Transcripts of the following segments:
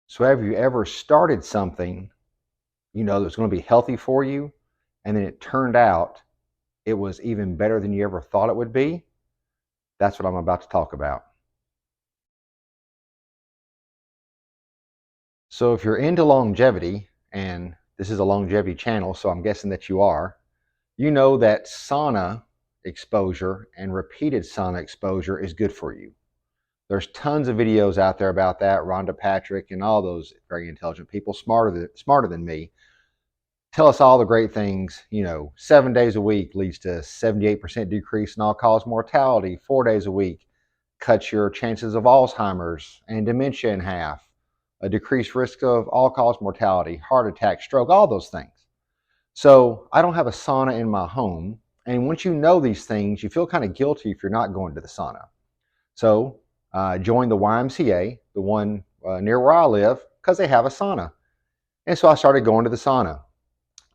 So have you ever started something you know that's going to be healthy for you, and then it turned out it was even better than you ever thought it would be? That's what I'm about to talk about. So if you're into longevity, and this is a longevity channel, so I'm guessing that you are, you know that sauna exposure and repeated sauna exposure is good for you. There's tons of videos out there about that. Rhonda Patrick and all those very intelligent people, smarter than me, tell us all the great things. 7 days a week leads to 78% decrease in all-cause mortality. 4 days a week cuts your chances of Alzheimer's and dementia in half. A decreased risk of all-cause mortality, heart attack, stroke, all those things. So I don't have a sauna in my home. And once you know these things, you feel kind of guilty if you're not going to the sauna. So join the YMCA, the one near where I live, because they have a sauna. And so I started going to the sauna.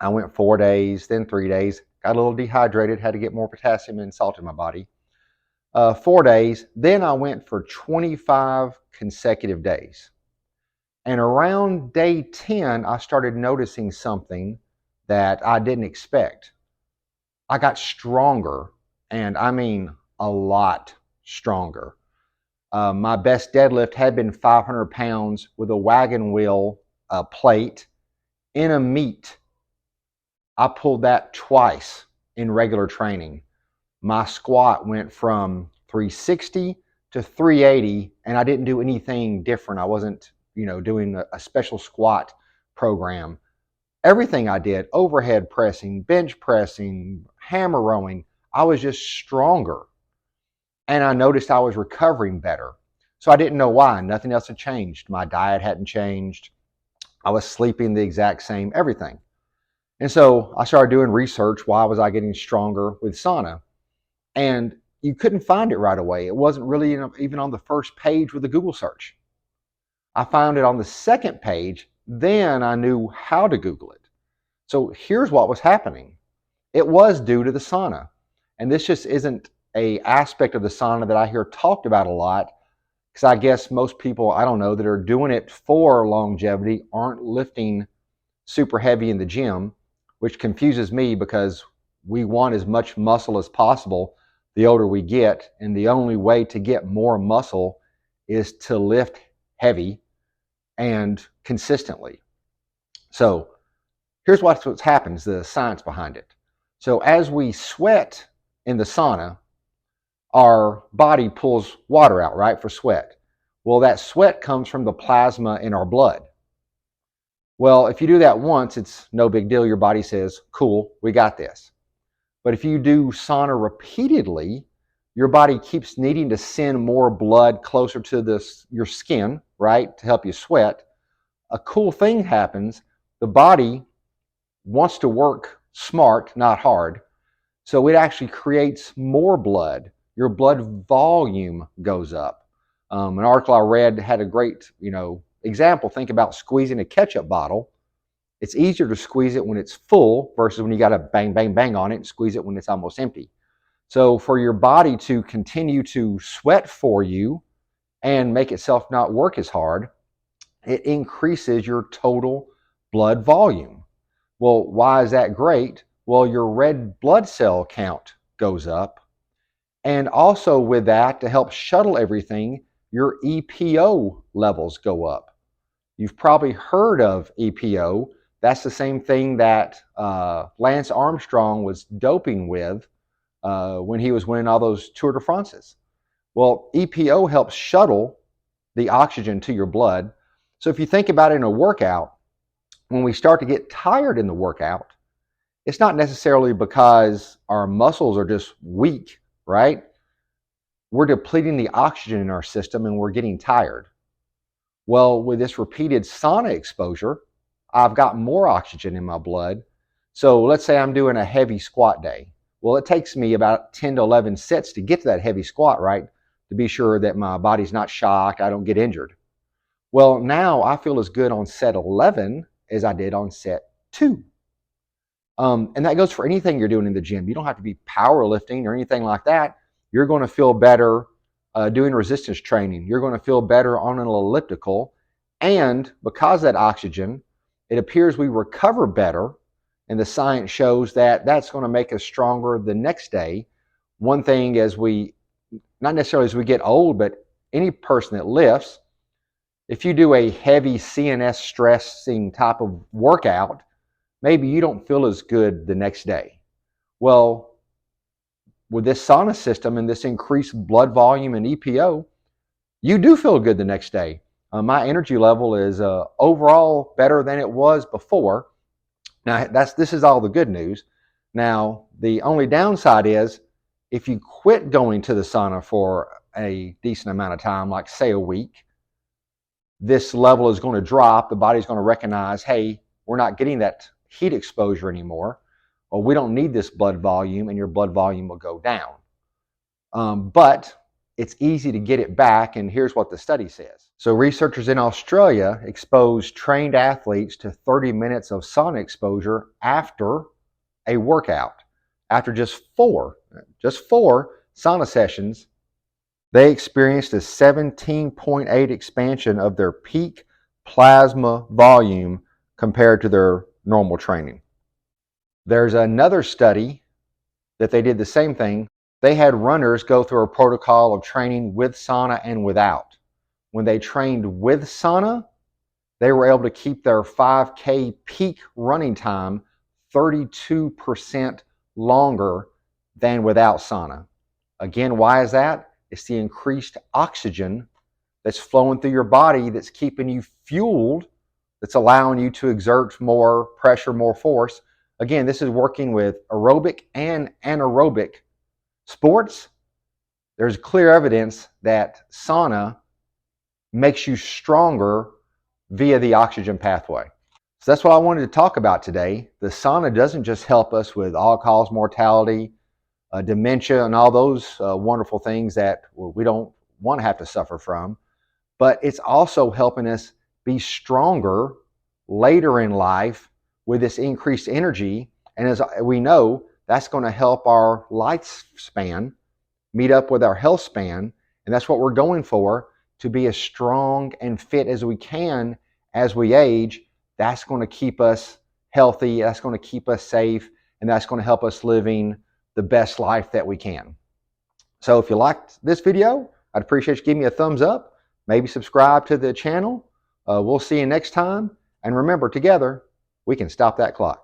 I went 4 days, then 3 days, got a little dehydrated, had to get more potassium and salt in my body. 4 days, then I went for 25 consecutive days. And around day 10, I started noticing something that I didn't expect. I got stronger, and I mean a lot stronger. My best deadlift had been 500 pounds with a wagon wheel plate in a meet. I pulled that twice in regular training. My squat went from 360 to 380, and I didn't do anything different. I wasn't, doing a special squat program. Everything I did, overhead pressing, bench pressing, hammer rowing, I was just stronger. And I noticed I was recovering better. So I didn't know why. Nothing else had changed. My diet hadn't changed. I was sleeping the exact same, everything. And so I started doing research. Why was I getting stronger with sauna? And you couldn't find it right away. It wasn't really even on the first page with a Google search. I found it on the second page. Then I knew how to Google it. So here's what was happening. It was due to the sauna. And this just isn't an aspect of the sauna that I hear talked about a lot, because I guess most people, I don't know, that are doing it for longevity aren't lifting super heavy in the gym, which confuses me because we want as much muscle as possible the older we get, and the only way to get more muscle is to lift heavy and consistently. So here's what happens, the science behind it. So as we sweat in the sauna, our body pulls water out, right, for sweat. Well, that sweat comes from the plasma in our blood. Well, if you do that once, it's no big deal. Your body says, cool, we got this. But if you do sauna repeatedly, your body keeps needing to send more blood closer to your skin, right, to help you sweat. A cool thing happens. The body wants to work smart, not hard. So it actually creates more blood. Your blood volume goes up. An article I read had a great, example. Think about squeezing a ketchup bottle. It's easier to squeeze it when it's full versus when you got to bang, bang, bang on it and squeeze it when it's almost empty. So for your body to continue to sweat for you and make itself not work as hard, it increases your total blood volume. Well, why is that great? Well, your red blood cell count goes up. And also with that, to help shuttle everything, your EPO levels go up. You've probably heard of EPO. That's the same thing that Lance Armstrong was doping with when he was winning all those Tour de France's. Well, EPO helps shuttle the oxygen to your blood. So if you think about it in a workout, when we start to get tired in the workout, it's not necessarily because our muscles are just weak, right? We're depleting the oxygen in our system and we're getting tired. Well, with this repeated sauna exposure, I've got more oxygen in my blood. So let's say I'm doing a heavy squat day. Well, it takes me about 10 to 11 sets to get to that heavy squat, right? To be sure that my body's not shocked, I don't get injured. Well, now I feel as good on set 11 as I did on set 2. And that goes for anything you're doing in the gym. You don't have to be powerlifting or anything like that. You're going to feel better doing resistance training. You're going to feel better on an elliptical. And because of that oxygen, it appears we recover better. And the science shows that that's going to make us stronger the next day. One thing as we, not necessarily as we get old, but any person that lifts, if you do a heavy CNS stressing type of workout, maybe you don't feel as good the next day. Well, with this sauna system and this increased blood volume and EPO, you do feel good the next day. My energy level is overall better than it was before. Now, this is all the good news. Now, the only downside is if you quit going to the sauna for a decent amount of time, like say a week, this level is going to drop. The body's going to recognize, hey, we're not getting that heat exposure anymore. Well, we don't need this blood volume, and your blood volume will go down. But it's easy to get it back, and here's what the study says. So researchers in Australia exposed trained athletes to 30 minutes of sauna exposure after a workout. After just four sauna sessions, they experienced a 17.8 expansion of their peak plasma volume compared to their normal training. There's another study that they did the same thing. They had runners go through a protocol of training with sauna and without. When they trained with sauna, they were able to keep their 5K peak running time 32% longer than without sauna. Again, why is that? It's the increased oxygen that's flowing through your body that's keeping you fueled, that's allowing you to exert more pressure, more force. Again, this is working with aerobic and anaerobic sports. There's clear evidence that sauna makes you stronger via the oxygen pathway. So that's what I wanted to talk about today. The sauna doesn't just help us with all-cause mortality, dementia, and all those wonderful things that we don't want to have to suffer from, but it's also helping us be stronger later in life with this increased energy. And as we know, that's going to help our lifespan meet up with our health span. And that's what we're going for, to be as strong and fit as we can as we age. That's going to keep us healthy. That's going to keep us safe. And that's going to help us living the best life that we can. So if you liked this video, I'd appreciate you giving me a thumbs up. Maybe subscribe to the channel. We'll see you next time. And remember, together, we can stop that clock.